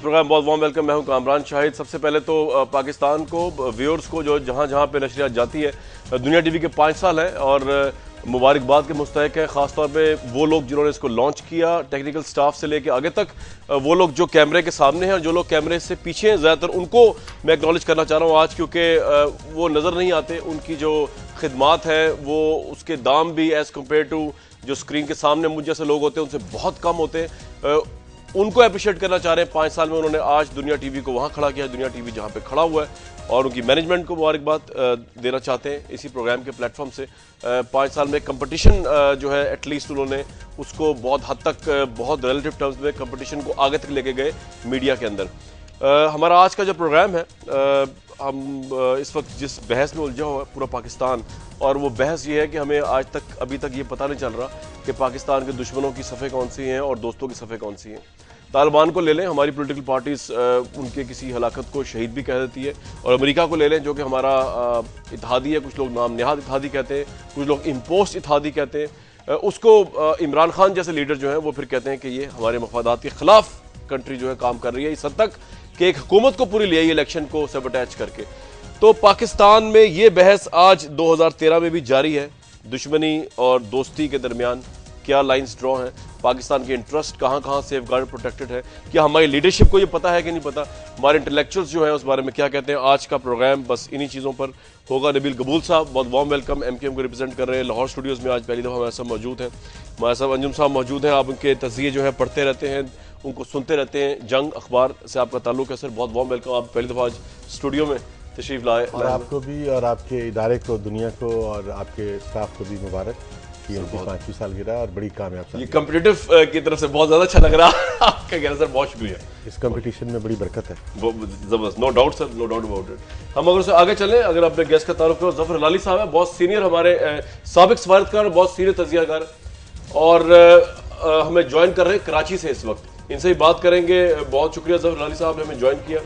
Programme بہت warm welcome. میں ہوں کامران شاہد. سب سے پہلے تو پاکستان کو ویورز کو جو جہاں جہاں پہ نشریات جاتی ہے دنیا ٹی وی کے 5 سال ہیں اور مبارکباد کے مستحق ہیں. خاص طور پہ وہ لوگ جنہوں نے اس کو لانچ کیا, ٹیکنیکل سٹاف سے لے کے آگے تک, وہ لوگ جو کیمرے کے سامنے ہیں اور جو لوگ کیمرے سے پیچھے ہیں, زیادہ تر ان کو میں اکنالج کرنا چاہ رہا ہوں آج, کیونکہ وہ نظر نہیں آتے. ان کی جو خدمات ہیں وہ اس کے دام بھی ایز کمپیئر ٹو جو اسکرین کے سامنے مجھ جیسے لوگ ہوتے ہیں ان سے بہت کم ہوتے ہیں. ان کو اپریشیٹ کرنا چاہ رہے ہیں. 5 سال میں انہوں نے آج دنیا ٹی وی کو وہاں کھڑا کیا ہے, دنیا ٹی وی جہاں پہ کھڑا ہوا ہے, اور ان کی مینجمنٹ کو مبارکباد دینا چاہتے ہیں اسی پروگرام کے پلیٹ فارم سے. 5 سال میں کمپٹیشن جو ہے ایٹ لیسٹ انہوں نے اس کو بہت حد تک, بہت ریلیٹو ٹرمز میں کمپٹیشن کو آگے تک لے کے گئے میڈیا کے اندر. ہمارا آج کا جو پروگرام ہے, ہم اس وقت جس بحث میں الجھا ہوا ہے پورا پاکستان, اور وہ بحث یہ ہے کہ ہمیں آج تک ابھی تک یہ پتہ نہیں چل رہا کہ پاکستان کے دشمنوں کی صفیں کون سی ہیں اور دوستوں کی صفیں کون سی ہیں. طالبان کو لے لیں, ہماری پولیٹیکل پارٹیز ان کے کسی ہلاکت کو شہید بھی کہہ دیتی ہے, اور امریکہ کو لے لیں جو کہ ہمارا اتحادی ہے, کچھ لوگ نام نہاد اتحادی کہتے ہیں, کچھ لوگ امپوسٹ اتحادی کہتے ہیں. اس کو عمران خان جیسے لیڈر جو ہیں وہ پھر کہتے ہیں کہ یہ ہمارے مفادات کے خلاف کنٹری جو ہے کام کر رہی ہے, اس حد تک کہ ایک حکومت کو پوری لے آئی الیکشن کو سیبوٹیج کر کے. تو پاکستان میں یہ بحث آج 2013 میں بھی جاری ہے. دشمنی اور دوستی کے درمیان کیا لائنز ڈرا ہیں, پاکستان کے انٹرسٹ کہاں کہاں سیف گارڈ پروٹیکٹڈ ہے, کیا ہماری لیڈرشپ کو یہ پتہ ہے کہ نہیں پتہ, ہمارے انٹلیکچوئلز جو ہیں اس بارے میں کیا کہتے ہیں. آج کا پروگرام بس انہی چیزوں پر ہوگا. نبیل قبول صاحب بہت warm welcome, M Q M کو ریپرزینٹ کر رہے ہیں لاہور اسٹوڈیوز میں. آج پہلی دفعہ ہمارے ساتھ موجود ہیں, ہمارے ساتھ انجم صاحب موجود ہیں. آپ ان کے تجزیے جو ہے پڑھتے رہتے ہیں, ان کو سنتے رہتے ہیں. جنگ اخبار سے آپ کا تعلق ہے سر, بہت وارم ویلکم. آپ پہلی دفعہ آج اسٹوڈیو میں تشریف لائے. اور آپ کو بھی اور آپ کے ادارے کو, دنیا کو اور آپ کے اسٹاف کو بھی مبارک کہ ان کی 5ویں سالگرہ اور بڑی کامیاب سالگرہ. یہ کمپٹیٹو کی طرف سے بہت زیادہ اچھا لگ رہا ہے آپ کا کہنا سر, بہت شکریہ. اس کمپٹیشن میں بڑی برکت ہے, زبردست, no doubt sir, no doubt about it. ہم اگر سے آگے چلیں, اگر اپنے گیسٹ کا تعارف کرو, ظفر ہلالی صاحب ہیں, بہت سینئر ہمارے سابق سفارتکار, بہت سینئر تجزیہ کار, اور ہمیں جوائن کر رہے ہیں کراچی سے اس وقت. ان سے ہی بات کریں گے. بہت شکریہ ظفر ہلالی صاحب نے ہمیں جوائن کیا.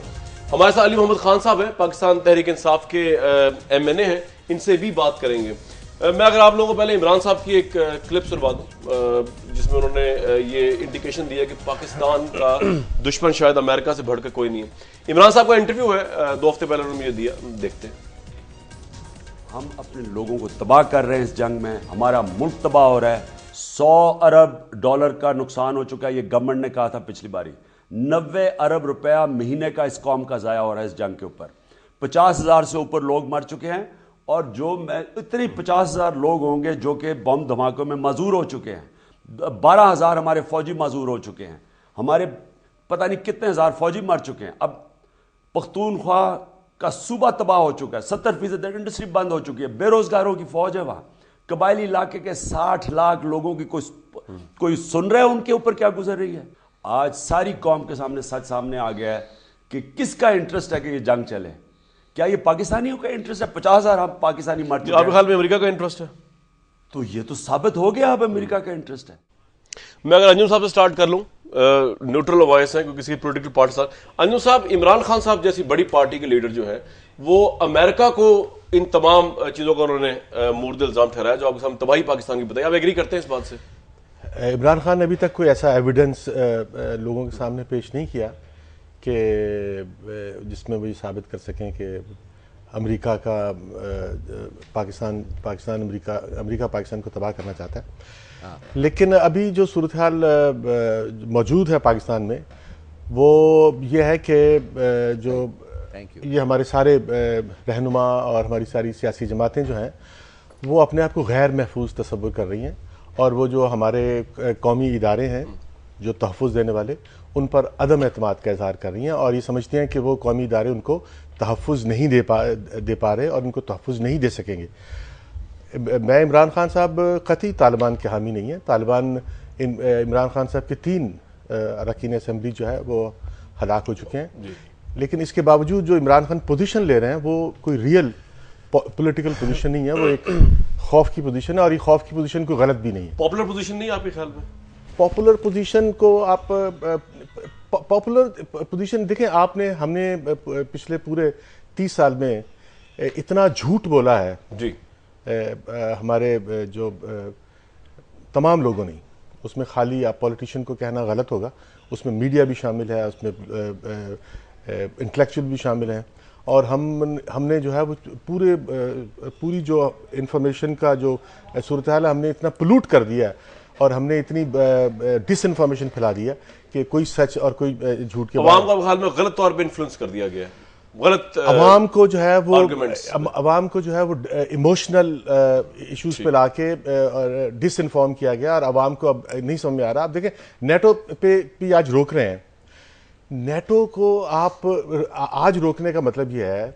ہمارے ساتھ علی محمد خان صاحب ہیں, پاکستان تحریک انصاف کے ایم این اے ہیں, ان سے بھی بات کریں گے. میں اگر آپ لوگوں کو پہلے عمران صاحب کی ایک کلپ سنوا دوں جس میں انہوں نے یہ انڈیکیشن دیا کہ پاکستان کا دشمن شاید امریکہ سے بڑھ کے کوئی نہیں ہے. عمران صاحب کا انٹرویو ہے 2 ہفتے پہلے انہوں نے یہ دیا, دیکھتے ہیں. ہم اپنے لوگوں کو تباہ کر رہے ہیں اس جنگ میں, ہمارا ملک تباہ ہو رہا ہے. 100 ارب ڈالر کا نقصان ہو چکا ہے, یہ گورنمنٹ نے کہا تھا پچھلی باری. 90 ارب روپیہ مہینے کا اس قوم کا ضائع ہو رہا ہے اس جنگ کے اوپر. 50,000 سے اوپر لوگ مر چکے ہیں, اور جو اتنی 50,000 لوگ ہوں گے جو کہ بم دھماکوں میں معذور ہو چکے ہیں. 12,000 ہمارے فوجی معذور ہو چکے ہیں, ہمارے پتہ نہیں کتنے ہزار فوجی مر چکے ہیں. اب پختونخوا کا صوبہ تباہ ہو چکا ہے, 70% انڈسٹری بند ہو چکی ہے, بے روزگاروں کی فوج ہے وہاں. قبائلی علاقے کے 60 لاکھ لوگوں کی کوئی سن رہے ہیں ان کے اوپر کیا گزر رہی ہے. آج ساری قوم کے سامنے سچ سامنے آ گیا ہے کہ کس کا انٹرسٹ ہے کہ یہ جنگ چلے. کیا یہ پاکستانیوں کا انٹرسٹ ہے؟ 50,000 ہم پاکستانی مر چکے ہیں. آپ کے خیال میں امریکہ کا انٹرسٹ ہے؟ تو یہ تو ثابت ہو گیا اب امریکہ کا انٹرسٹ ہے. میں اگر انجم صاحب سے سٹارٹ کر لوں, نیوٹرل وائس ہیں کیونکہ کسی پولیٹیکل پارٹی ساتھ. انجم صاحب, عمران خان صاحب جیسی بڑی پارٹی کے لیڈر جو ہے وہ امریکہ کو ان تمام چیزوں کا انہوں نے مورد الزام ٹھہرایا جو آپ کے سامنے تباہی پاکستان کی بتائی. آپ ایگری کرتے ہیں اس بات سے؟ عمران خان نے ابھی تک کوئی ایسا ایویڈنس لوگوں کے سامنے پیش نہیں کیا کہ جس میں وہ یہ ثابت کر سکیں کہ امریکہ کا امریکہ پاکستان کو تباہ کرنا چاہتا ہے. لیکن ابھی جو صورتحال موجود ہے پاکستان میں وہ یہ ہے کہ جو یہ ہمارے سارے رہنما اور ہماری ساری سیاسی جماعتیں جو ہیں وہ اپنے آپ کو غیر محفوظ تصور کر رہی ہیں, اور وہ جو ہمارے قومی ادارے ہیں جو تحفظ دینے والے, ان پر عدم اعتماد کا اظہار کر رہی ہیں, اور یہ سمجھتی ہیں کہ وہ قومی ادارے ان کو تحفظ نہیں دے پا رہے اور ان کو تحفظ نہیں دے سکیں گے. میں عمران خان صاحب قطعی طالبان کے حامی نہیں ہیں. طالبان عمران خان صاحب کے 3 اراکین اسمبلی جو ہے وہ ہلاک ہو چکے ہیں, لیکن اس کے باوجود جو عمران خان پوزیشن لے رہے ہیں وہ کوئی ریئل پولیٹیکل پوزیشن نہیں ہے, وہ ایک خوف کی پوزیشن ہے, اور یہ خوف کی پوزیشن کوئی غلط بھی نہیں ہے. پاپولر پوزیشن نہیں ہے آپ کے خیال میں؟ پاپولر پوزیشن کو آپ پاپولر پوزیشن دیکھیں, ہم نے پچھلے پورے 30 سال میں اتنا جھوٹ بولا ہے جی ہمارے جو تمام لوگوں نے, اس میں خالی آپ پولیٹیشین کو کہنا غلط ہوگا, اس میں میڈیا بھی شامل ہے, اس میں انٹلیکچوئل بھی شامل ہیں, اور ہم نے جو ہے وہ پوری جو انفارمیشن کا جو صورتحال ہے ہم نے اتنا پلوٹ کر دیا ہے, اور ہم نے اتنی ڈس انفارمیشن پھیلا دی ہے کہ کوئی سچ اور کوئی جھوٹ کے عوام کا حال میں غلط طور پہ انفلوئنس کر دیا گیا ہے, غلط عوام کو جو ہے وہ ایموشنل ایشوز پہ لا کے ڈس انفارم کیا گیا, اور عوام کو اب نہیں سمجھ میں آ رہا. آپ دیکھیں نیٹو پہ بھی آج روک رہے ہیں. نیٹو کو آپ آج روکنے کا مطلب یہ ہے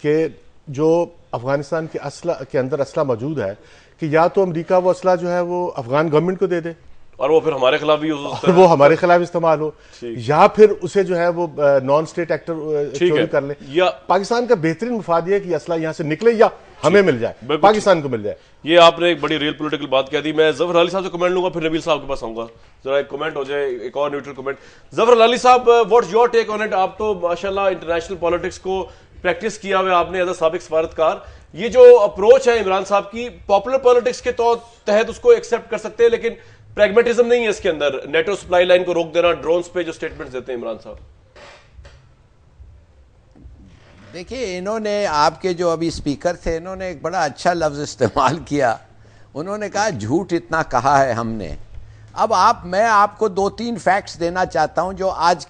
کہ جو افغانستان کے اندر اسلحہ موجود ہے کہ یا تو امریکہ وہ اسلحہ جو ہے وہ افغان گورنمنٹ کو دے دے اور وہ پھر ہمارے خلاف بھی وہ ہمارے خلاف استعمال ہو, یا پھر اسے جو ہے وہ نان اسٹیٹ ایکٹر چوری کر لے. پاکستان کا بہترین مفاد یہ ہے کہ اسلحہ یہاں سے نکلے یا ہمیں مل جائے, پاکستان کو مل جائے. یہ آپ نے ایک بڑی ریئل پولیٹیکل بات کہہ دی. میں ظفر علی صاحب سے کمنٹ لوں گا, پھر نبیل صاحب کے پاس آؤں گا, ذرا ایک کمنٹ ہو جائے, ایک اور نیوٹرل کمنٹ. ظفر علی صاحب, what's your take on it? آپ تو ماشاءاللہ انٹرنیشنل پالیٹکس کو پریکٹس کیا ہوا آپ نے ایز اے سابق سفارتکار. یہ جو اپروچ ہے عمران صاحب کی, پاپولر پالیٹکس کے تحت اس کو ایکسیپٹ کر سکتے ہیں, لیکن پریگمیٹزم نہیں ہے اس کے اندر. نیٹو سپلائی لائن کو روک دینا, ڈرونز پہ جو سٹیٹمنٹس دیتے ہیں عمران صاحب. دیکھیے, انہوں نے آپ کے جو ابھی اسپیکر تھے, انہوں نے ایک بڑا اچھا لفظ استعمال کیا. انہوں نے کہا جھوٹ اتنا کہا ہے ہم نے. اب میں آپ کو 2-3 فیکٹس دینا چاہتا ہوں جو آج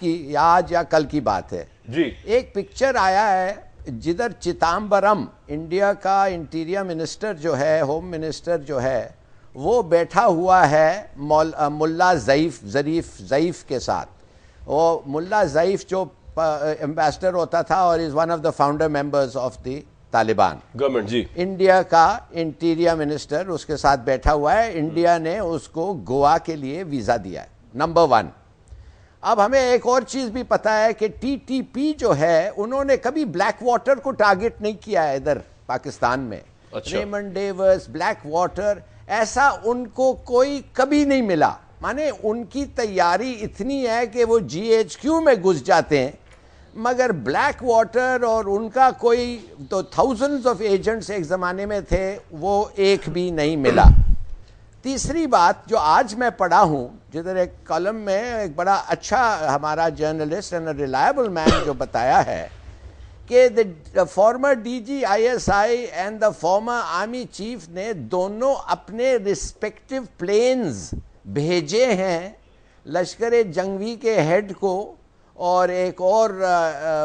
یا کل کی بات ہے. جی, ایک پکچر آیا ہے جدھر چدمبرم, انڈیا کا انٹیریئر منسٹر جو ہے, ہوم منسٹر جو ہے, وہ بیٹھا ہوا ہے ملا ظریف کے ساتھ. وہ ملا ظریف جو ایمبیسڈر ہوتا تھا اور is one of the founder members of the Taliban government. جی, انڈیا کا انٹیریئر منسٹر اس کے ساتھ بیٹھا ہوا ہے. انڈیا نے اس کو گوا کے لیے ویزا دیا ہے, نمبر 1. اب ہمیں ایک اور چیز بھی پتا ہے کہ ٹی ٹی پی جو ہے, انہوں نے کبھی بلیک واٹر کو ٹارگٹ نہیں کیا ہے ادھر پاکستان میں. ریمنڈ ڈیوس, بلیک واٹر, ایسا ان کو کوئی کبھی نہیں ملا. مانے ان کی تیاری اتنی ہے کہ وہ GHQ میں گھس جاتے ہیں, مگر بلیک واٹر اور ان کا کوئی تو تھاؤزنڈز آف ایجنٹس ایک زمانے میں تھے, وہ ایک بھی نہیں ملا. تیسری بات جو آج میں پڑھا ہوں, جدھر ایک کالم میں ایک بڑا اچھا ہمارا جرنلسٹ اینڈ ریلائبل مین جو بتایا ہے کہ the former DG ISI and the former army chief نے دونوں اپنے respective planes بھیجے ہیں لشکر جنگوی کے ہیڈ کو اور ایک اور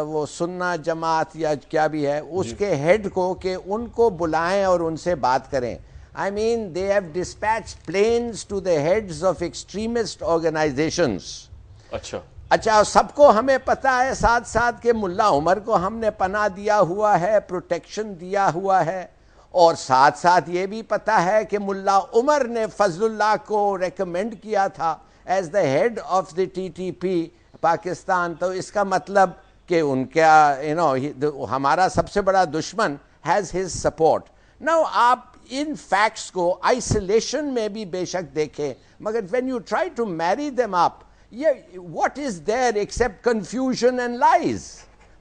وہ سننا جماعت یا کیا بھی ہے اس کے ہیڈ کو, کہ ان کو بلائیں اور ان سے بات کریں. I mean they have dispatched planes to the heads of extremist organizations. اچھا, سب کو ہمیں پتا ہے ساتھ ساتھ کہ ملا عمر کو ہم نے پناہ دیا ہوا ہے, پروٹیکشن دیا ہوا ہے, اور ساتھ ساتھ یہ بھی پتا ہے کہ ملا عمر نے فضل اللہ کو ریکمینڈ کیا تھا as the head of the TTP Pakistan. تو اس کا مطلب کہ ان کا ہمارا سب سے بڑا دشمن has his support. Now آپ ان فیکٹس کو آئسولیشن میں بھی بے شک دیکھیں, مگر when you try to marry them up, what is there except confusion and lies.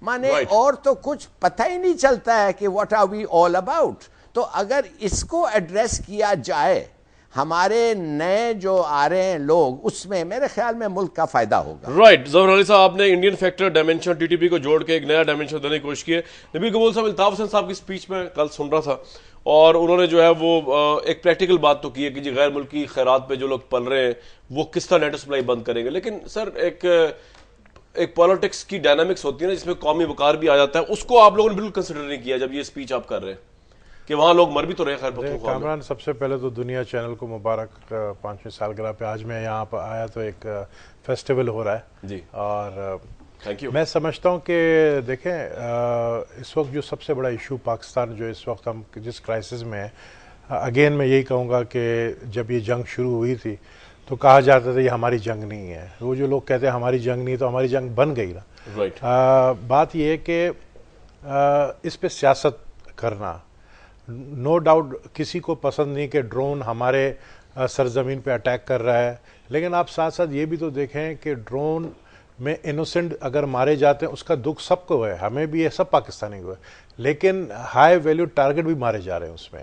مانے اور تو کچھ پتہ ہی نہیں چلتا ہے کہ what are we all about. تو اگر اس کو ایڈریس کیا جائے ہمارے نئے جو آ رہے ہیں لوگ, اس میں میرے خیال میں ملک کا فائدہ ہوگا. رائٹ. ظفر علی صاحب, آپ نے انڈین فیکٹر ڈائمینشن TTP کو جوڑ کے ایک نیا ڈائمینشن دینے کی کوشش کی ہے. نبیل قبول صاحب, الطاف حسین صاحب کی اسپیچ میں کل سن رہا تھا, اور انہوں نے جو ہے وہ ایک پریکٹیکل بات تو کی ہے کہ جی غیر ملکی خیرات پہ جو لوگ پل رہے ہیں وہ کس طرح نیٹو سپلائی بند کریں گے. لیکن سر ایک پالیٹکس کی ڈائنامکس ہوتی ہے نا, جس میں قومی وقار بھی آ جاتا ہے, اس کو آپ لوگوں نے بالکل کنسیڈر نہیں کیا جب یہ اسپیچ آپ کر رہے ہیں کہ وہاں لوگ مر بھی تو رہے. خیر کامران, سب سے پہلے تو دنیا چینل کو مبارک 5ویں سالگرہ پہ. آج میں یہاں پہ آیا تو ایک فیسٹیول ہو رہا ہے جی, اور میں سمجھتا ہوں کہ دیکھیں اس وقت جو سب سے بڑا ایشو پاکستان جو اس وقت ہم جس کرائسس میں ہے, اگین میں یہی کہوں گا کہ جب یہ جنگ شروع ہوئی تھی تو کہا جاتا تھا یہ ہماری جنگ نہیں ہے. وہ جو لوگ کہتے ہیں ہماری جنگ نہیں, تو ہماری جنگ بن گئی نا. بات یہ ہے کہ اس پہ سیاست کرنا, نو ڈاؤٹ کسی کو پسند نہیں کہ ڈرون ہمارے سرزمین پہ اٹیک کر رہا ہے, لیکن آپ ساتھ ساتھ یہ بھی تو دیکھیں کہ ڈرون میں انوسنٹ اگر مارے جاتے ہیں اس کا دکھ سب کو ہے, ہمیں بھی ہے, سب پاکستانی کو ہے, لیکن ہائی ویلیو ٹارگٹ بھی مارے جا رہے ہیں اس میں.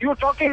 you talking,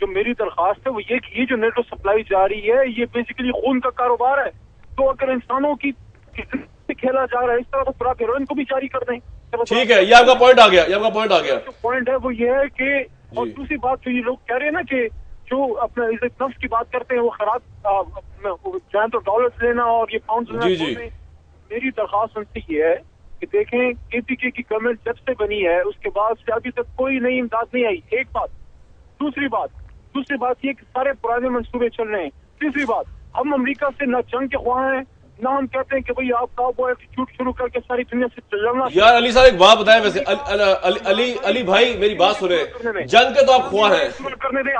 جو میری درخواست ہے وہ یہ کہ یہ جو نیٹو سپلائی جا رہی ہے یہ بیسیکلی خون کا کاروبار ہے. تو اگر انسانوں کی کھیلا جا رہا ہے اس طرح تو پورا ہیروئن کو بھی جاری کر دیں. ٹھیک ہے, یہ آپ کا پوائنٹ آ گیا, یہ آپ کا پوائنٹ آ گیا. جو پوائنٹ ہے وہ یہ ہے کہ اور دوسری بات جو یہ لوگ کہہ رہے ہیں نا کہ جو اپنا عزت نفس کی بات کرتے ہیں وہ خراب چاہیں تو ڈالرز لینا اور یہ پاؤنڈز لینا. میری درخواست ان سے یہ ہے کہ دیکھیں کے پی کے کی گورنمنٹ جب سے بنی ہے اس کے بعد سے ابھی تک کوئی نئی امداد نہیں آئی. ایک بات. دوسری بات یہ کہ سارے پرانے منصوبے چل رہے ہیں. تیسری بات, ہم امریکہ سے نہ جنگ کے خواہاں ہیں نہ ہم کہتے ہیں کہ بھئی آپ کا وہ ایٹیٹیوڈ شروع کر کے ساری دنیا سے چلنا. یار علی صاحب ایک بات بتائیں, ویسے علی بھائی میری بات سنیں, جنگ کے تو آپ خواہ ہیں. کرنے دیں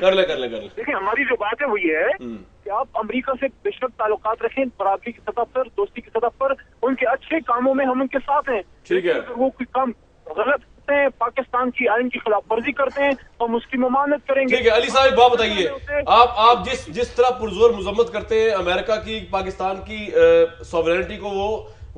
کر لیں. دیکھیں ہماری جو بات ہے وہ یہ ہے کہ آپ امریکہ سے بے شک تعلقات رکھیں برابری کی سطح پر, دوستی کی سطح پر. ان کے اچھے کاموں میں ہم ان کے ساتھ ہیں. ٹھیک ہے, وہ کوئی کام غلط کرتے ہیں, پاکستان کی آئین کی خلاف ورزی کرتے ہیں, ہم اس کی ممانعت کریں گے. ٹھیک ہے علی صاحب ایک بات بتائیے, آپ جس طرح پرزور مذمت کرتے ہیں امریکہ کی پاکستان کی سوورینٹی کو وہ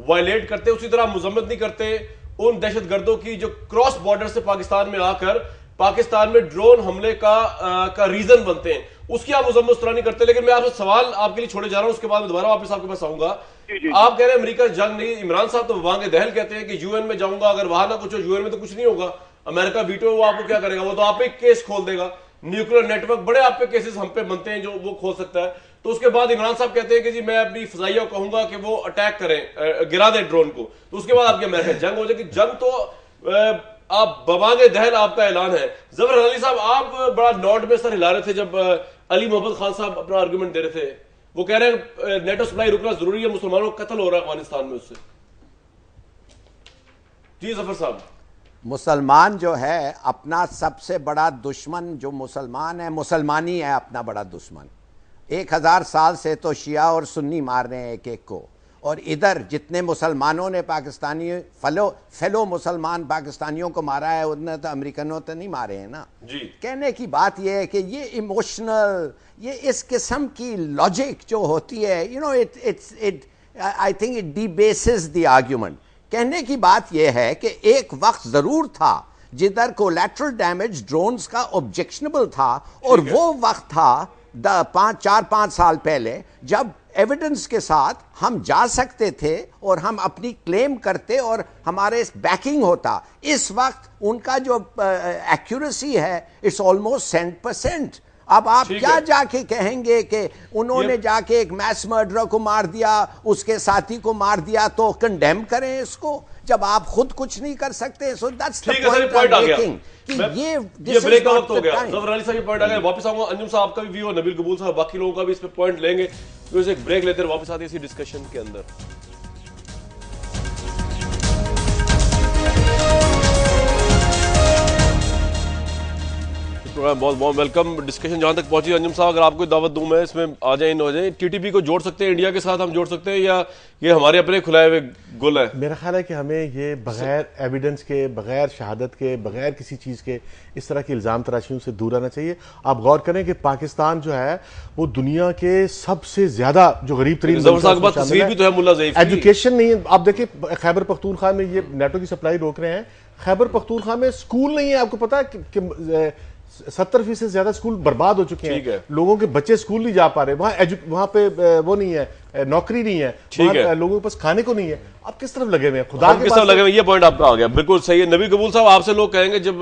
وائلیٹ کرتے ہیں, اسی طرح مذمت نہیں کرتے ان دہشت گردوں کی جو کراس بارڈر سے پاکستان میں آ کر پاکستان میں ڈرون حملے کا ریزن بنتے ہیں, اس کی آپ مذمت اس طرح نہیں کرتے. لیکن میں آپ سے سوال آپ کے لیے چھوڑے جا رہا ہوں, اس کے بعد میں دوبارہ واپس آپ کے پاس آؤں گا. آپ کہہ رہے ہیں امریکہ جنگ نہیں, عمران صاحب تو وہاں کے دہل کہتے ہیں کہ یو این میں جاؤں گا, اگر وہاں نہ کچھ ہو یو این میں تو کچھ نہیں ہوگا. امریکہ ویٹو ہے, وہ آپ کو کیا کرے گا, وہ تو آپ پہ کیس کھول دے گا. نیوکلیر نیٹ ورک بڑے آپ پہ کیسز ہم پہ بنتے ہیں جو وہ کھول سکتا ہے. تو اس کے بعد عمران صاحب کہتے ہیں کہ جی میں اپنی فضائیہ کو کہوں گا کہ وہ اٹیک کریں, گرا دیں ڈرون کو. تو اس کے بعد آپ کی امریکہ جنگ ہو جائے گی. جنگ تو آپ ببانگ دہل آپ کا اعلان ہے. ظفر علی صاحب آپ بڑا نوٹ میں سر ہلا رہے تھے جب علی محمد خان صاحب اپنا آرگومنٹ دے رہے تھے. وہ کہہ رہے ہیں نیٹو سپلائی رکنا ضروری ہے, مسلمانوں کا قتل ہو رہا ہے افغانستان میں اس سے. جی ظفر صاحب. مسلمان جو ہے اپنا سب سے بڑا دشمن جو مسلمان ہے, مسلمانی ہے اپنا بڑا دشمن. 1000 سال سے تو شیعہ اور سنی مار رہے ہیں ایک ایک کو, اور ادھر جتنے مسلمانوں نے پاکستانی فیلو مسلمان پاکستانیوں کو مارا ہے اتنے تو امریکنوں تو نہیں مارے ہیں نا. جی. کہنے کی بات یہ ہے کہ یہ ایموشنل, یہ اس قسم کی لاجک جو ہوتی ہے, I think it debases the argument. کہنے کی بات یہ ہے کہ ایک وقت ضرور تھا جدھر کولیٹرل ڈیمیج ڈرونز کا آبجیکشنبل تھا, اور وہ وقت تھا 4-5 سال پہلے جب ایویڈنس کے ساتھ ہم جا سکتے تھے اور ہم اپنی کلیم کرتے اور ہمارے بیکنگ ہوتا. اس وقت ان کا جو ایکیوریسی ہے اٹس آلموسٹ 100%. اب آپ کیا جا کے کہیں گے کہ انہوں نے جا کے ایک میس مرڈر کو مار دیا, اس کے ساتھی کو مار دیا, تو کنڈیم کریں اس کو جب آپ خود کچھ نہیں کر سکتے. So that's the point of making. یہ بریک کا وقت ہو گیا. ظفر علی صاحب یہ پوائنٹ آ گیا, واپس آؤں گا. انجم صاحب آپ کا بھی ویو, نبیل قبول صاحب باقی لوگوں کا بھی اس پہ پوائنٹ لیں گے. تو ایک بریک لیتے ہیں, واپس آتے ہیں اسی ڈسکشن کے اندر. بہت بہت ویلکم. ڈسکشن جہاں تک پہنچی انجم صاحب, اگر آپ کو دعوت دوں میں اس میں آ جائیں, ہو جائیں. ٹی ٹی پی کو جوڑ سکتے ہیں انڈیا کے ساتھ, ہم جوڑ سکتے ہیں, یا یہ ہمارے اپنے کھلائے ہوئے گل ہے؟ میرا خیال ہے کہ ہمیں یہ بغیر ایویڈنس کے, بغیر شہادت کے, بغیر کسی چیز کے اس طرح کی الزام تراشیوں سے دور رہنا چاہیے. آپ غور کریں کہ پاکستان جو ہے وہ دنیا کے سب سے زیادہ جو غریب ترین تصویر بھی تو ہے ملا ضعیف, ایجوکیشن نہیں ہے. آپ دیکھیں خیبر پختونخوا میں یہ نیٹو کی سپلائی روک رہے ہیں, خیبر پختونخوا میں اسکول نہیں ہے. آپ کو پتا ہے کہ 70% سے زیادہ اسکول برباد ہو چکے ہیں, لوگوں کے بچے اسکول نہیں جا پا رہے, وہاں پہ وہ نہیں ہے, نوکری نہیں ہے, لوگوں کے پاس کھانے کو نہیں ہے. آپ کس طرف لگے ہوئے ہیں, خدا کس طرف لگے ہوئے ہیں؟ یہ پوائنٹ آپ کا آ گیا, بالکل صحیح ہے. نبی قبول صاحب آپ سے لوگ کہیں گے جب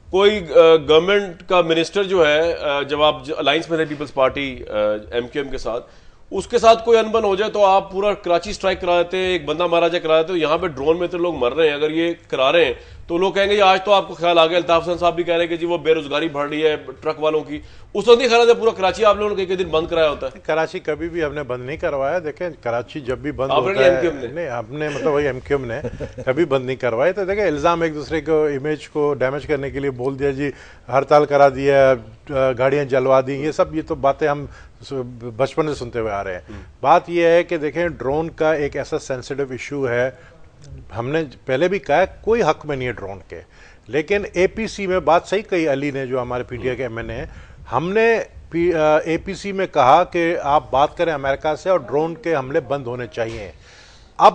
کوئی گورنمنٹ کا منسٹر جو ہے, جب آپ الائنس میں رہے Peoples Party M Q M کے ساتھ, اس کے ساتھ کوئی انبن ہو جائے تو آپ پورا کراچی سٹرائک کرا دیتے ہیں, ایک بندہ مارا جائے کرا دیتے ہیں. یہاں پہ ڈرون میں تو لوگ مر رہے ہیں, اگر یہ کرا رہے ہیں تو لوگ کہیں گے آج تو آپ کو خیال آ گیا. الطاف حسن صاحب بھی کہہ رہے ہیں کہ جی وہ بے روزگاری بڑھ رہی ہے ٹرک والوں کی. اس وقت نہیں خیال ہے پورا کراچی آپ لوگوں نے ایک دن بند کرایا ہوتا ہے. کراچی کبھی بھی ہم نے بند نہیں کروایا. دیکھیں کراچی جب بھی بند ہوتا ہے, نہیں ہم نے مطلب وہی ایم کیو ایم نے کبھی بند نہیں کروایا. تو دیکھیں الزام ایک دوسرے کو امیج کو ڈیمیج کرنے کے لیے بول دیا, جی ہڑتال کرا دیا, گاڑیاں جلوا دی, یہ سب یہ تو باتیں ہم بچپن سے سنتے ہوئے آ رہے ہیں. بات یہ ہے کہ دیکھیں ڈرون کا ایک ایسا سینسیٹیو ایشو ہے, ہم نے پہلے بھی کہا کوئی حق میں نہیں ہے ڈرون کے, لیکن اے پی سی میں بات صحیح کہی علی نے جو ہمارے پی ٹی آئی کے ایم این اے ہیں, ہم نے اے پی سی میں کہا کہ آپ بات کریں امریکہ سے اور ڈرون کے حملے بند ہونے چاہیے. اب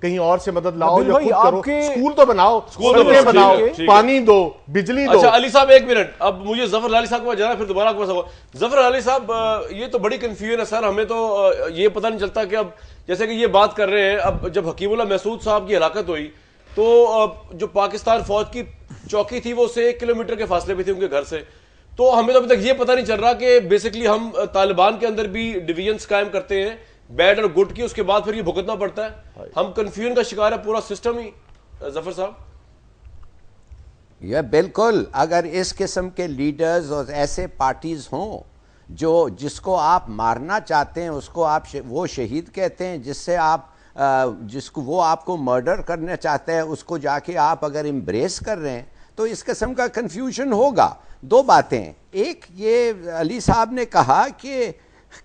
کہیں اور سے مدد لاؤ یا خود کرو. اسکول تو بناؤ, سڑکیں بناؤ, پانی دو, بجلی دو. اچھا علی صاحب ایک منٹ, اب مجھے ظفر لالی صاحب کو جانا, پھر دوبارہ آپ کے پاس. ظفر لالی صاحب یہ تو بڑی کنفیوژن ہے سر, ہمیں تو یہ پتہ نہیں چلتا کہ اب جیسے کہ یہ بات کر رہے ہیں, اب جب حکیم اللہ محسود صاحب کی ہلاکت ہوئی تو جو پاکستان فوج کی چوکی تھی وہ اسے 1 کلومیٹر کے فاصلے پہ تھی ان کے گھر سے, تو ہمیں تو ابھی تک یہ پتہ نہیں چل رہا کہ بیسکلی ہم طالبان کے اندر بھی ڈویژنز قائم کرتے ہیں بیڈ اور گڈ کی, اس کے بعد پھر یہ بھگتنا پڑتا ہے. ہم کنفیوژن کا شکار ہے پورا سسٹم ہی. ظفر صاحب یہ بالکل, اگر اس قسم کے لیڈرز اور ایسے پارٹیز ہوں جو جس کو آپ مارنا چاہتے ہیں اس کو آپ وہ شہید کہتے ہیں, جس سے آپ جس کو وہ آپ کو مرڈر کرنا چاہتے ہیں اس کو جا کے آپ اگر امبریس کر رہے ہیں تو اس قسم کا کنفیوژن ہوگا. دو باتیں, ایک یہ علی صاحب نے کہا کہ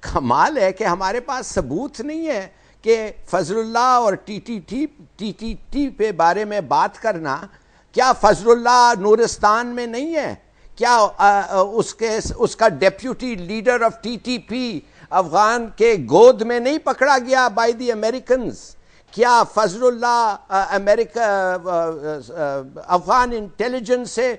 کمال ہے کہ ہمارے پاس ثبوت نہیں ہے کہ فضل اللہ اور ٹی ٹی ٹی پہ بارے میں بات کرنا, کیا فضل اللہ نورستان میں نہیں ہے؟ کیا اس کا deputy leader of T T P Afghan کے گود میں نہیں پکڑا گیا بائی دی امریکنز؟ کیا فضل اللہ امریکہ افغان انٹیلیجنس سے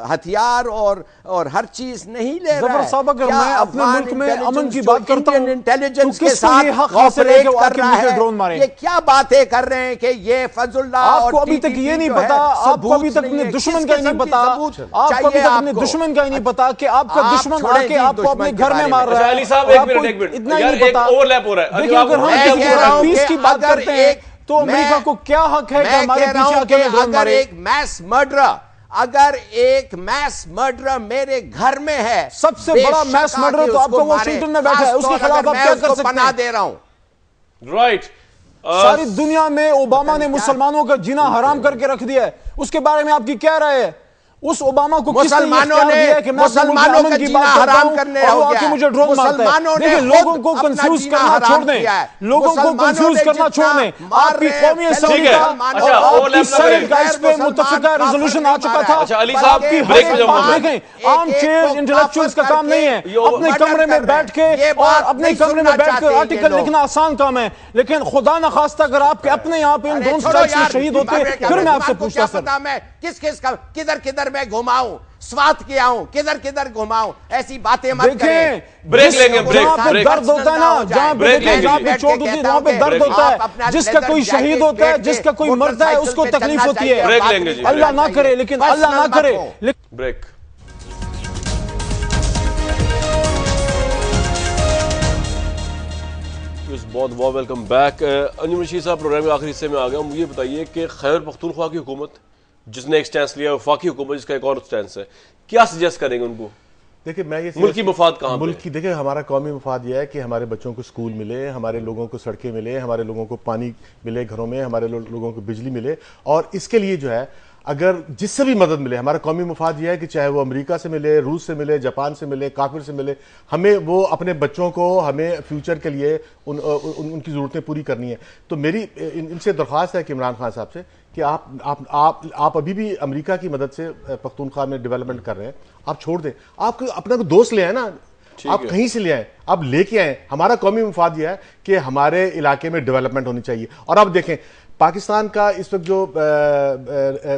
ہتھیار اور ہر چیز نہیں لے رہا ہے؟ صاحب اگر میں اپنے ملک میں امن کی بات کرتا ہوں انٹیلیجنس کے ساتھ آپریٹ کر رہا ہے, یہ کیا باتیں کر رہے ہیں کہ یہ فضل اللہ آپ کو ابھی تک یہ نہیں پتا, آپ کو ابھی تک اپنے دشمن کا ہی نہیں پتا, آپ کو ابھی تک اپنے دشمن کا ہی نہیں پتا کہ آپ کا دشمن آ کے آپ کو اپنے گھر میں مار رہا ہے. علی صاحب ایک منٹ اتنا ہی نہیں پتا. اوورلیپ ہو رہا ہے. دیکھیں اگر ہم پیس کی بات کرتے ہیں تو امریکہ کو کیا حق ہے کہ ہمارے پیچھے آ کے ڈرون مارے؟ اگر ایک میس مرڈر میرے گھر میں ہے, سب سے بڑا میس مرڈر تو آپ کو واشنگٹن میں بیٹھا ہے, اس کے خلاف آپ کیا کر سکتے ہیں؟ دے رہا ہوں. رائٹ, ساری دنیا میں اوباما نے مسلمانوں کا جینا حرام کر کے رکھ دیا ہے, اس کے بارے میں آپ کی کیا رائے ہے؟ اس اوباما کو کس نے اختیار دیا ہے کہ میں مسلمانوں کا جینا حرام کرنے ہو گیا ہے؟ مجھے ڈرون مارتا ہے. دیکھیں لوگوں کو کنفیوز کرنا چھوڑ دیں, لوگوں کو کنفیوز کرنا چھوڑ دیں. آپ کی قومی اسمبلی کا اور آپ کی سینٹ کا اس پہ متفقہ ریزولوشن آ چکا تھا. آپ کی دیکھیں عام چیز انٹلیکچوئلز کا کام نہیں ہے, اپنے کمرے میں بیٹھ کے اور اپنے کمرے میں بیٹھ کے آرٹیکل لکھنا آسان کام ہے, لیکن خدا نخواستہ اگر آپ کے اپنے یہاں پہ ان ڈرون اسٹرائکس میں شہید ہوتے پھر میں آپ سے پوچھتا سر کس کس کا کدھر میں گھماؤں, سوات کیا ہوں, کدھر گھماؤں, ایسی باتیں مت کریں. بریک لیں گے, جہاں پہ درد ہوتا ہے نا, جہاں پہ چوٹ ہوتی ہے وہاں پہ درد ہوتا ہے. جس کا کوئی شہید ہوتا ہے, جس کا کوئی مرتا ہے, اس کو تکلیف ہوتی ہے. بریک لیں گے جی, اللہ نہ کرے, لیکن اللہ نہ کرے. بریک. بہت بہت ویلکم بیک. انجم رشید صاحب پروگرام کے آخری حصے میں آ گیا. مجھے بتائیے کہ خیبر پختونخوا کی حکومت جس نے ایک سٹینس لیا, وفاقی حکومت جس کا ایک اور سٹینس ہے, کیا سجیسٹ کریں گے ان کو؟ دیکھیں میں یہ ملکی مفاد کہاں پہ؟ ملکی دیکھیں ہمارا قومی مفاد یہ ہے کہ ہمارے بچوں کو اسکول ملے, ہمارے لوگوں کو سڑکیں ملے, ہمارے لوگوں کو پانی ملے گھروں میں, ہمارے لوگوں کو بجلی ملے, اور اس کے لیے جو ہے اگر جس سے بھی مدد ملے, ہمارا قومی مفاد یہ ہے کہ چاہے وہ امریکہ سے ملے, روس سے ملے, جاپان سے ملے, کافر سے ملے, ہمیں وہ اپنے بچوں کو ہمیں فیوچر کے لیے ان کی ضرورتیں پوری کرنی ہیں. تو میری ان سے درخواست ہے کہ عمران خان صاحب سے کہ آپ ابھی بھی امریکہ کی مدد سے پختونخوا میں ڈیولپمنٹ کر رہے ہیں, آپ چھوڑ دیں. آپ اپنا کوئی دوست لے آئیں نا, آپ کہیں سے لے آئیں, آپ لے کے آئیں. ہمارا قومی مفاد یہ ہے کہ ہمارے علاقے میں ڈیولپمنٹ ہونی چاہیے. اور آپ دیکھیں پاکستان کا اس وقت جو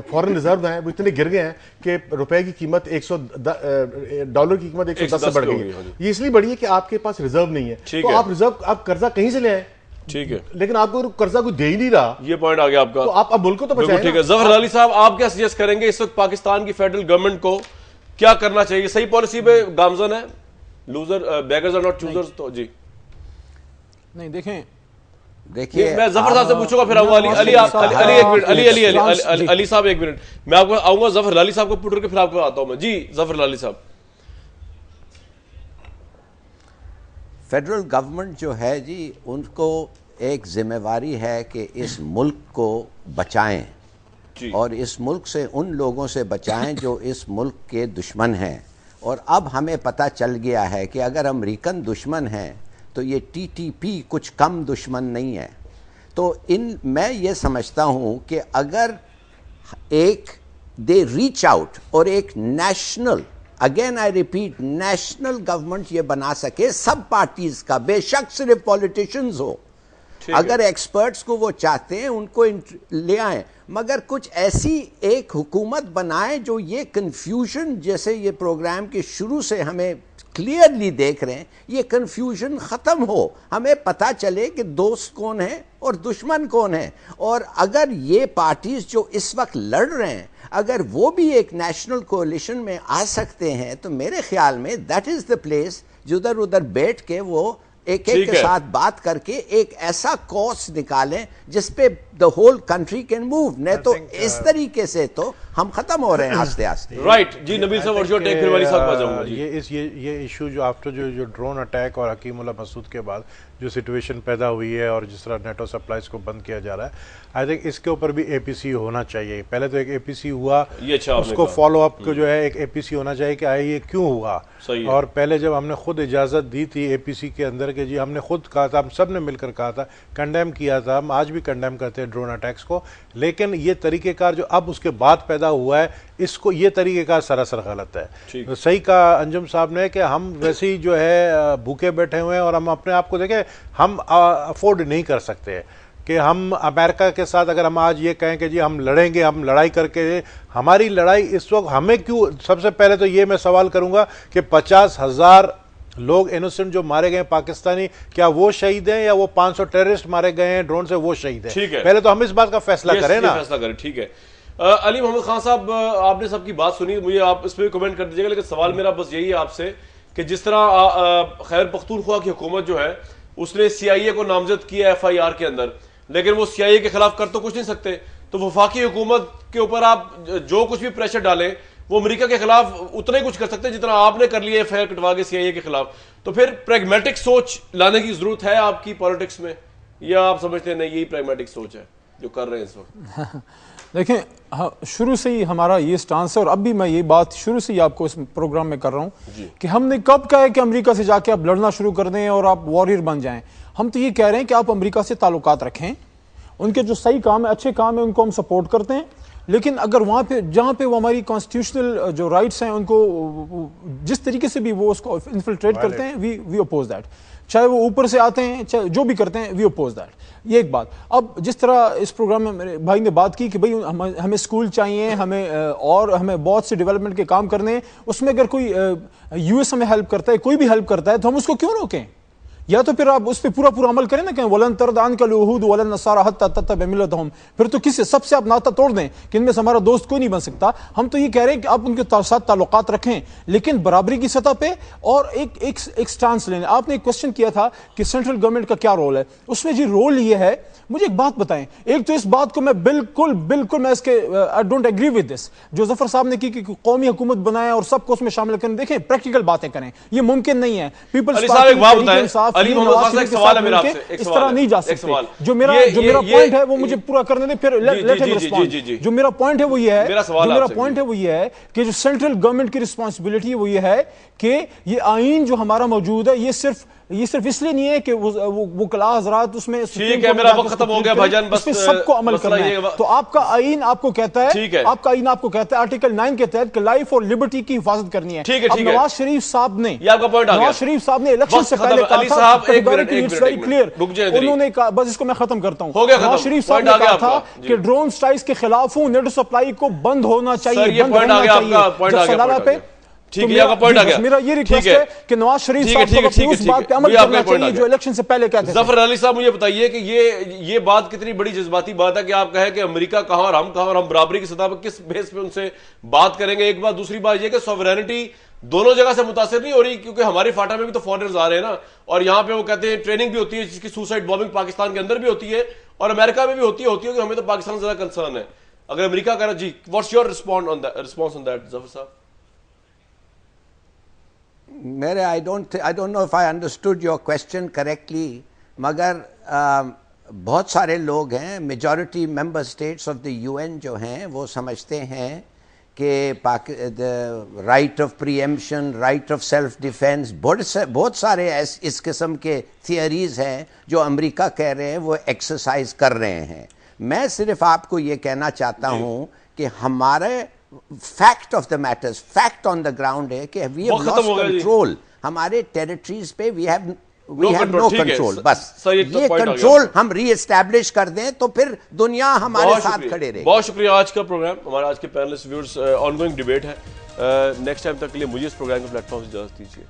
فورن ریزرو ہیں وہ اتنے گر گئے ہیں کہ روپے کی قیمت ڈالر کی قیمت 110 سے بڑھ گئی ہے. یہ اس لیے بڑھی ہے کہ آپ کے پاس ریزرو نہیں ہے, تو آپ قرضہ کہیں سے لے آئیں. ٹھیک ہے, لیکن آپ کو قرضہ کوئی دے ہی نہیں رہا. یہ پوائنٹ آ گیا آپ کا, تو آپ اب ملک کو تو بچائیں. ٹھیک ہے. ظفر لالی صاحب آپ کیا سجیسٹ کریں گے اس وقت پاکستان کی فیڈرل گورنمنٹ کو کیا کرنا چاہیے؟ صحیح پالیسی پہ گامزن ہے, loser beggars are not choosers. تو جی نہیں دیکھیں میں ظفر صاحب سے پوچھوں گا, پھر آؤں گا علی صاحب ایک منٹ, میں آپ کو آؤں گا ظفر لالی صاحب کو پوچھ کے پھر آپ کو آتا ہوں میں. جی ظفر لالی صاحب. فیڈرل گورنمنٹ جو ہے جی, ان کو ایک ذمہ داری ہے کہ اس ملک کو بچائیں, اور اس ملک سے ان لوگوں سے بچائیں جو اس ملک کے دشمن ہیں. اور اب ہمیں پتہ چل گیا ہے کہ اگر امریکن دشمن ہیں تو یہ ٹی ٹی پی کچھ کم دشمن نہیں ہے. تو میں یہ سمجھتا ہوں کہ اگر ایک دے ریچ آؤٹ اور ایک national, again I repeat, national government یہ بنا سکے سب پارٹیز کا, بے شک صرف پولیٹیشنز ہو, اگر ایکسپرٹس کو وہ چاہتے ہیں ان کو لے آئیں، مگر کچھ ایسی ایک حکومت بنائیں جو یہ کنفیوژن جیسے یہ پروگرام کے شروع سے ہمیں کلیئرلی دیکھ رہے ہیں، یہ کنفیوژن ختم ہو، ہمیں پتہ چلے کہ دوست کون ہیں اور دشمن کون ہیں. اور اگر یہ پارٹیز جو اس وقت لڑ رہے ہیں اگر وہ بھی ایک نیشنل کولیشن میں آ سکتے ہیں تو میرے خیال میں دیٹ از دا پلیس جدھر ادھر بیٹھ کے وہ ایک ایک کے ساتھ بات کر کے ایک ایسا کورس نکالیں جس پہ the whole country can move. نہیں تو اس طریقے سے تو ہم ختم ہو رہے ہیں آستے آستے. رائٹ جی نبیل صاحب اور جو ٹیک پھر والی صاحب جاؤں گا. یہ ایشو جو آفٹر جو ڈرون اٹیک اور حکیم اللہ مسعود کے بعد جو سچویشن پیدا ہوئی ہے اور جس طرح نیٹو سپلائز کو بند کیا جا رہا ہے آئی تھنک اس کے اوپر بھی اے پی سی ہونا چاہیے. پہلے تو ایک اے پی سی ہوا اس کو فالو اپ کو جو ہے ایک اے پی سی ہونا چاہیے کہ یہ کیوں ہوا. اور پہلے جب ہم نے خود اجازت دی تھی اے پی سی کے اندر کہ جی ہم نے خود کہا تھا ہم سب نے مل کر کہا تھا کنڈیم کیا تھا ہم آج بھی کنڈیم کرتے ہیں ڈرون اٹیکس کو. لیکن یہ طریقہ کار جو اب اس کے بعد پیدا ہوا ہے اس کو یہ طریقہ کار سراسر غلط ہے. صحیح کہا انجم صاحب نے کہ ہم ویسے ہی جو ہے بھوکے بیٹھے ہوئے ہیں اور ہم اپنے آپ کو دیکھیں ہم افورڈ نہیں کر سکتے کہ ہم امریکہ کے ساتھ اگر ہم آج یہ کہیں کہ جی ہم لڑیں گے ہم لڑائی کر کے ہماری لڑائی اس وقت ہمیں کیوں. سب سے پہلے تو یہ میں سوال کروں گا کہ 50,000 لوگ انوسنٹ جو مارے گئے ہیں پاکستانی کیا وہ شہید ہیں یا وہ 500 ٹیررسٹ مارے گئے ہیں ڈرون سے وہ شہید ہیں. پہلے تو ہم اس بات کا فیصلہ کریں نا. ٹھیک ہے علی محمد خان صاحب آپ نے سب کی بات سنی مجھے آپ اس پہ کمنٹ کر دیجیے گا. لیکن سوال میرا بس یہی ہے آپ سے کہ جس طرح خیبر پختونخوا کی حکومت جو ہے اس نے سی آئی اے کو نامزد کیا ایف آئی آر کے اندر لیکن وہ سی آئی اے کے خلاف کر تو کچھ نہیں سکتے. تو وفاقی حکومت کے اوپر آپ جو کچھ بھی پریشر ڈالیں وہ امریکہ کے خلاف اتنا ہی کچھ کر سکتے جتنا آپ نے کر لیا ایف آئی آر کٹوا کے سی آئی اے کے خلاف. تو پھر پریگمیٹک سوچ لانے کی ضرورت ہے آپ کی پالیٹکس میں یا آپ سمجھتے ہیں نہیں یہی پریگمیٹک سوچ ہے جو کر رہے ہیں اس وقت؟ دیکھیں شروع سے ہی ہمارا یہ سٹانس ہے اور اب بھی میں یہ بات شروع سے ہی آپ کو اس پروگرام میں کر رہا ہوں کہ ہم نے کب کہا ہے کہ امریکہ سے جا کے آپ لڑنا شروع کر دیں اور آپ واریر بن جائیں. ہم تو یہ کہہ رہے ہیں کہ آپ امریکہ سے تعلقات رکھیں ان کے جو صحیح کام ہے اچھے کام ہیں ان کو ہم سپورٹ کرتے ہیں. لیکن اگر وہاں پہ جہاں پہ وہ ہماری کانسٹیٹیوشنل جو رائٹس ہیں ان کو جس طریقے سے بھی وہ اس کو انفلٹریٹ کرتے ہیں وی اپوز دیٹ. چاہے وہ اوپر سے آتے ہیں چاہے جو بھی کرتے ہیں وی اپوز دیٹ. یہ ایک بات. اب جس طرح اس پروگرام میں میرے بھائی نے بات کی کہ بھائی ہمیں اسکول چاہیے ہمیں بہت سے ڈیولپمنٹ کے کام کرنے ہیں اس میں اگر کوئی یو ایس ہمیں ہیلپ کرتا ہے کوئی بھی ہیلپ کرتا ہے تو ہم اس کو کیوں روکیں. یا تو پھر آپ اس پہ پورا عمل کریں نا کہ ولن ترد عنک اليهود ولا النصارى حتى تتبع ملتهم. پھر تو کس سے سب سے آپ ناطہ توڑ دیں کہ ان میں سے ہمارا دوست کوئی نہیں بن سکتا. ہم تو یہ کہہ رہے ہیں کہ آپ ان کے ساتھ تعلقات رکھیں لیکن برابری کی سطح پہ اور ایک سٹانس لیں. آپ نے ایک کوشچن کیا تھا کہ سینٹرل گورنمنٹ کا کیا رول ہے. اس میں جی رول یہ ہے مجھے ایک بات بتائیں. ایک تو اس بات کو میں بالکل میں اس کے I don't agree with this جو ظفر صاحب نے کی کہ قومی حکومت بنائیں اور سب کو اس میں شامل کریں. دیکھیں پریکٹیکل باتیں کریں یہ ممکن نہیں ہے. پیپلز پارٹی اس طرح نہیں جا سکتے. جو میرا پوائنٹ ہے وہ مجھے پورا کرنے دیں پھر لیٹ ہم رسپونڈ. جو میرا پوائنٹ ہے وہ یہ ہے کہ جو سینٹرل گورنمنٹ کی رسپانسبلٹی ہے وہ یہ ہے کہ یہ آئین جو ہمارا موجود ہے یہ صرف اس لیے نہیں ہے کہ وہ کلا حضرات اس میں ٹھیک ہے میرا وقت ختم ہو گیا بھائی جان بس سب کو عمل کرنا ہے. تو آپ کا آئین آپ کو کہتا ہے آرٹیکل 9 کے تحت کہ لائف اور لبرٹی کی حفاظت کرنی ہے. اب نواز شریف صاحب نے الیکشن سے پہلے کہا تھا انہوں نے کہا بس اس کو میں ختم کرتا ہوں. نواز شریف صاحب نے کہا تھا کہ ڈرون سٹرائکس کے خلاف ہوں نیٹو سپلائی کو بند ہونا چاہیے جب سلالہ پہ. میرا یہ ریکویسٹ ہے کہ نواز شریف صاحب کو اس بات پہ عمل کرنا چاہیے جو الیکشن سے پہلے کہتے ہیں. ظفر علی صاحب مجھے بتائیے کہ یہ بات کتنی بڑی جذباتی بات ہے کہ آپ کہیں کہ امریکہ کہاں اور ہم برابری کی سطح پر کس بیس پہ ان سے بات کریں گے. ایک بات. دوسری بات یہ کہ سوورینٹی دونوں جگہ سے متاثر نہیں ہو رہی کیونکہ ہماری فاٹا میں بھی تو فارنرز آ رہے ہیں نا اور یہاں پہ وہ کہتے ہیں ٹریننگ بھی ہوتی ہے جس کی سوسائڈ بامبنگ پاکستان کے اندر بھی ہوتی ہے اور امریکہ میں بھی ہوتی ہے کہ ہمیں تو پاکستان سے زیادہ کنسرن ہے. اگر امریکہ کہہ رہا جی what's your response on that Zafar sahab? میرے I don't know if I understood your question correctly مگر بہت سارے لوگ ہیں majority member states of the UN جو ہیں وہ سمجھتے ہیں کہ right of preemption right of self defence بہت سارے اس قسم کے تھیوریز ہیں جو امریکہ کہہ رہے ہیں وہ ایکسرسائز کر رہے ہیں. میں صرف آپ کو یہ کہنا چاہتا ہوں کہ ہمارے fact of the matters fact on the ground ہے کہ وی ہیو لاسٹ کنٹرول. ہمارے ٹیریٹریز پہ we have we have no control. بس یہ کنٹرول ہم ری اسٹیبلش کر دیں تو پھر دنیا ہمارے ساتھ کھڑے رہے. بہت شکریہ. آج کا پروگرام ہمارا آج کے panellist viewers on going debate ہے. نیکسٹ ٹائم تک کے لیے مجھے اس پروگرام کے پلیٹ فارم سے اجازت دیجیے.